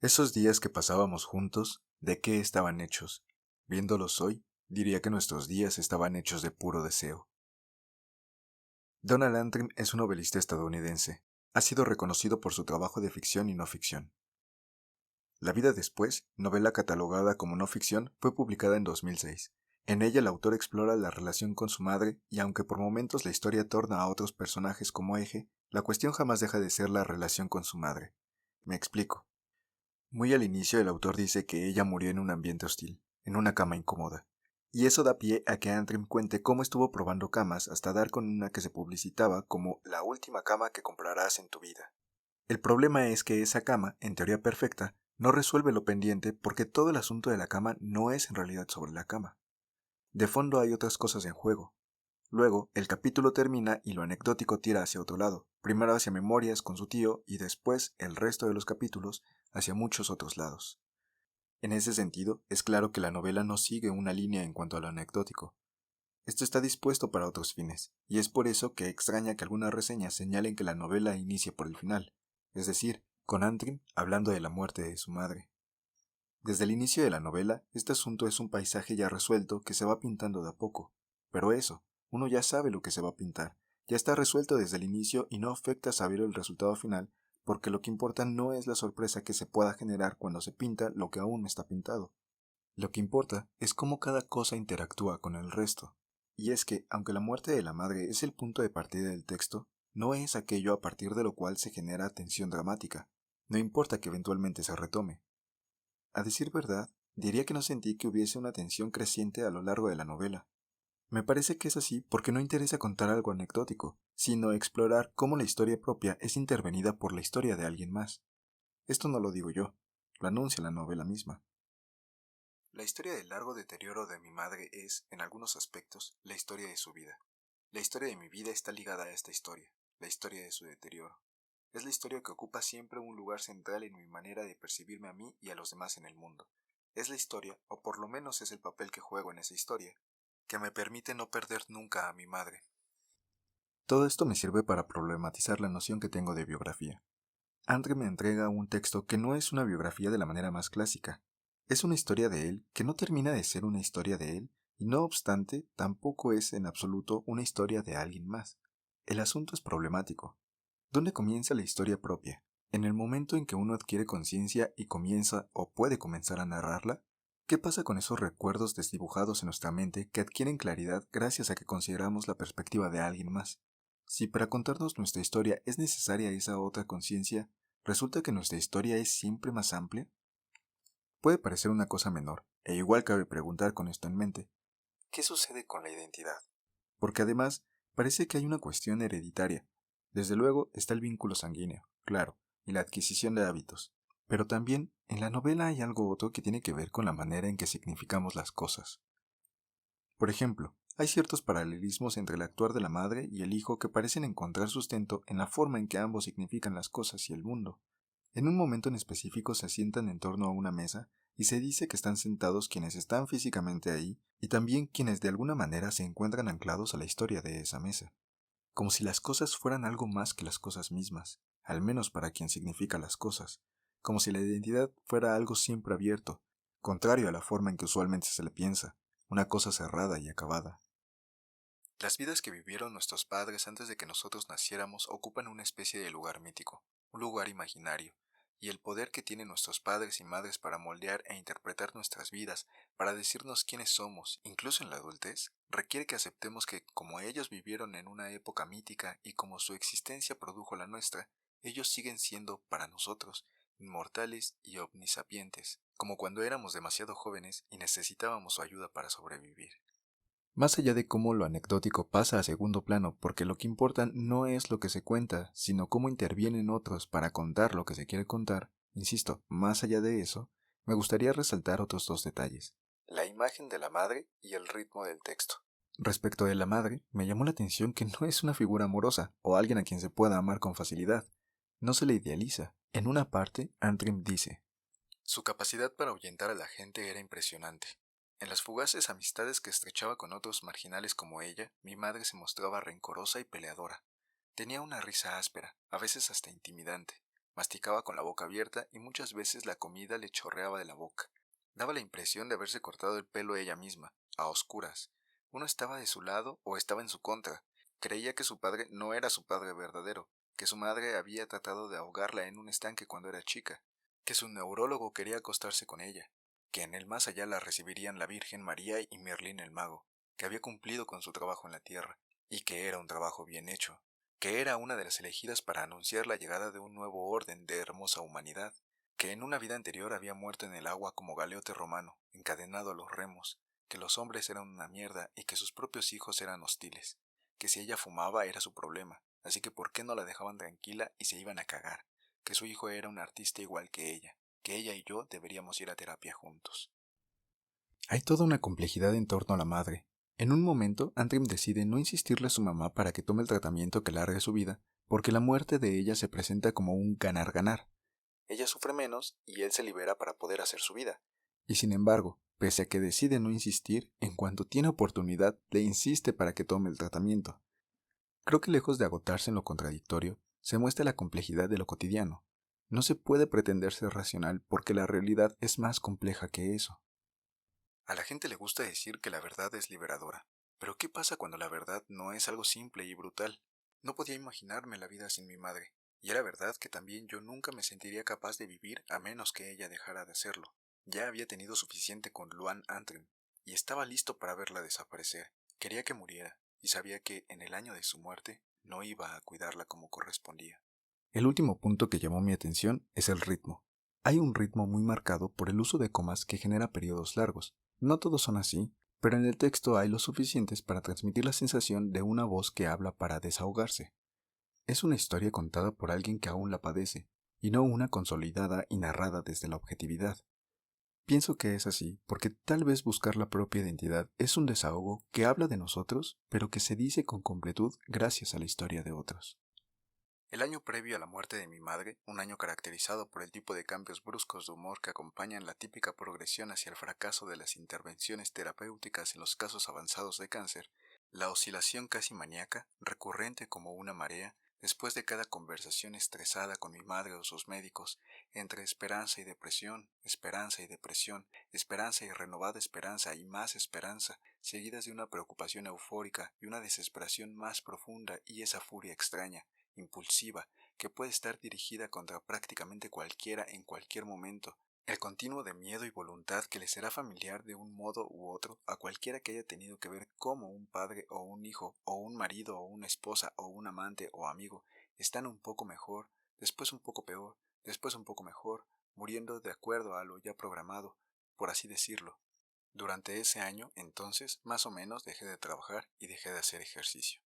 Esos días que pasábamos juntos, ¿de qué estaban hechos? Viéndolos hoy, diría que nuestros días estaban hechos de puro deseo. Donald Antrim es un novelista estadounidense. Ha sido reconocido por su trabajo de ficción y no ficción. La vida después, novela catalogada como no ficción, fue publicada en 2006. En ella el autor explora la relación con su madre y aunque por momentos la historia torna a otros personajes como eje, la cuestión jamás deja de ser la relación con su madre. Me explico. Muy al inicio el autor dice que ella murió en un ambiente hostil, en una cama incómoda. Y eso da pie a que Antrim cuente cómo estuvo probando camas hasta dar con una que se publicitaba como la última cama que comprarás en tu vida. El problema es que esa cama, en teoría perfecta, no resuelve lo pendiente porque todo el asunto de la cama no es en realidad sobre la cama. De fondo hay otras cosas en juego. Luego, el capítulo termina y lo anecdótico tira hacia otro lado, primero hacia memorias con su tío y después el resto de los capítulos hacia muchos otros lados. En ese sentido, es claro que la novela no sigue una línea en cuanto a lo anecdótico. Esto está dispuesto para otros fines, y es por eso que extraña que algunas reseñas señalen que la novela inicie por el final, es decir, con Antrim hablando de la muerte de su madre. Desde el inicio de la novela, este asunto es un paisaje ya resuelto que se va pintando de a poco. Pero eso, uno ya sabe lo que se va a pintar, ya está resuelto desde el inicio y no afecta saber el resultado final, porque lo que importa no es la sorpresa que se pueda generar cuando se pinta lo que aún no está pintado. Lo que importa es cómo cada cosa interactúa con el resto. Y es que, aunque la muerte de la madre es el punto de partida del texto, no es aquello a partir de lo cual se genera tensión dramática. No importa que eventualmente se retome. A decir verdad, diría que no sentí que hubiese una tensión creciente a lo largo de la novela. Me parece que es así porque no interesa contar algo anecdótico, sino explorar cómo la historia propia es intervenida por la historia de alguien más. Esto no lo digo yo, lo anuncia la novela misma. La historia del largo deterioro de mi madre es, en algunos aspectos, la historia de su vida. La historia de mi vida está ligada a esta historia, la historia de su deterioro. Es la historia que ocupa siempre un lugar central en mi manera de percibirme a mí y a los demás en el mundo. Es la historia, o por lo menos es el papel que juego en esa historia, que me permite no perder nunca a mi madre. Todo esto me sirve para problematizar la noción que tengo de biografía. Andre me entrega un texto que no es una biografía de la manera más clásica. Es una historia de él que no termina de ser una historia de él, y no obstante, tampoco es en absoluto una historia de alguien más. El asunto es problemático. ¿Dónde comienza la historia propia? ¿En el momento en que uno adquiere conciencia y comienza o puede comenzar a narrarla? ¿Qué pasa con esos recuerdos desdibujados en nuestra mente que adquieren claridad gracias a que consideramos la perspectiva de alguien más? Si para contarnos nuestra historia es necesaria esa otra conciencia, ¿resulta que nuestra historia es siempre más amplia? Puede parecer una cosa menor, e igual cabe preguntar con esto en mente, ¿qué sucede con la identidad? Porque además, parece que hay una cuestión hereditaria. Desde luego está el vínculo sanguíneo, claro, y la adquisición de hábitos. Pero también, en la novela hay algo otro que tiene que ver con la manera en que significamos las cosas. Por ejemplo, hay ciertos paralelismos entre el actuar de la madre y el hijo que parecen encontrar sustento en la forma en que ambos significan las cosas y el mundo. En un momento en específico se sientan en torno a una mesa y se dice que están sentados quienes están físicamente ahí y también quienes de alguna manera se encuentran anclados a la historia de esa mesa. Como si las cosas fueran algo más que las cosas mismas, al menos para quien significa las cosas. Como si la identidad fuera algo siempre abierto, contrario a la forma en que usualmente se le piensa, una cosa cerrada y acabada. Las vidas que vivieron nuestros padres antes de que nosotros naciéramos ocupan una especie de lugar mítico, un lugar imaginario, y el poder que tienen nuestros padres y madres para moldear e interpretar nuestras vidas, para decirnos quiénes somos, incluso en la adultez, requiere que aceptemos que, como ellos vivieron en una época mítica y como su existencia produjo la nuestra, ellos siguen siendo, para nosotros, inmortales y omnisapientes, como cuando éramos demasiado jóvenes y necesitábamos su ayuda para sobrevivir. Más allá de cómo lo anecdótico pasa a segundo plano, porque lo que importa no es lo que se cuenta, sino cómo intervienen otros para contar lo que se quiere contar, insisto, más allá de eso, me gustaría resaltar otros dos detalles: la imagen de la madre y el ritmo del texto. Respecto de la madre, me llamó la atención que no es una figura amorosa o alguien a quien se pueda amar con facilidad. No se le idealiza. En una parte, Antrim dice: su capacidad para ahuyentar a la gente era impresionante. En las fugaces amistades que estrechaba con otros marginales como ella, mi madre se mostraba rencorosa y peleadora. Tenía una risa áspera, a veces hasta intimidante. Masticaba con la boca abierta y muchas veces la comida le chorreaba de la boca. Daba la impresión de haberse cortado el pelo ella misma, a oscuras. Uno estaba de su lado o estaba en su contra. Creía que su padre no era su padre verdadero, que su madre había tratado de ahogarla en un estanque cuando era chica, que su neurólogo quería acostarse con ella, que en el más allá la recibirían la Virgen María y Merlín el mago, que había cumplido con su trabajo en la tierra, y que era un trabajo bien hecho, que era una de las elegidas para anunciar la llegada de un nuevo orden de hermosa humanidad, que en una vida anterior había muerto en el agua como galeote romano, encadenado a los remos, que los hombres eran una mierda y que sus propios hijos eran hostiles, que si ella fumaba era su problema, así que por qué no la dejaban tranquila y se iban a cagar, que su hijo era un artista igual que ella y yo deberíamos ir a terapia juntos. Hay toda una complejidad en torno a la madre. En un momento, Antrim decide no insistirle a su mamá para que tome el tratamiento que largue su vida, porque la muerte de ella se presenta como un ganar-ganar. Ella sufre menos y él se libera para poder hacer su vida. Y sin embargo, pese a que decide no insistir, en cuanto tiene oportunidad, le insiste para que tome el tratamiento. Creo que lejos de agotarse en lo contradictorio, se muestra la complejidad de lo cotidiano. No se puede pretender ser racional porque la realidad es más compleja que eso. A la gente le gusta decir que la verdad es liberadora, pero ¿qué pasa cuando la verdad no es algo simple y brutal? No podía imaginarme la vida sin mi madre, y era verdad que también yo nunca me sentiría capaz de vivir a menos que ella dejara de hacerlo. Ya había tenido suficiente con Luan Antrim, y estaba listo para verla desaparecer. Quería que muriera, y sabía que en el año de su muerte no iba a cuidarla como correspondía. El último punto que llamó mi atención es el ritmo. Hay un ritmo muy marcado por el uso de comas que genera periodos largos. No todos son así, pero en el texto hay lo suficientes para transmitir la sensación de una voz que habla para desahogarse. Es una historia contada por alguien que aún la padece, y no una consolidada y narrada desde la objetividad. Pienso que es así porque tal vez buscar la propia identidad es un desahogo que habla de nosotros, pero que se dice con completud gracias a la historia de otros. El año previo a la muerte de mi madre, un año caracterizado por el tipo de cambios bruscos de humor que acompañan la típica progresión hacia el fracaso de las intervenciones terapéuticas en los casos avanzados de cáncer, la oscilación casi maníaca, recurrente como una marea, después de cada conversación estresada con mi madre o sus médicos, entre esperanza y depresión, esperanza y renovada esperanza y más esperanza, seguidas de una preocupación eufórica y una desesperación más profunda y esa furia extraña, impulsiva, que puede estar dirigida contra prácticamente cualquiera en cualquier momento, el continuo de miedo y voluntad que le será familiar de un modo u otro a cualquiera que haya tenido que ver cómo un padre o un hijo o un marido o una esposa o un amante o amigo están un poco mejor, después un poco peor, después un poco mejor, muriendo de acuerdo a lo ya programado, por así decirlo. Durante ese año, entonces, más o menos dejé de trabajar y dejé de hacer ejercicio.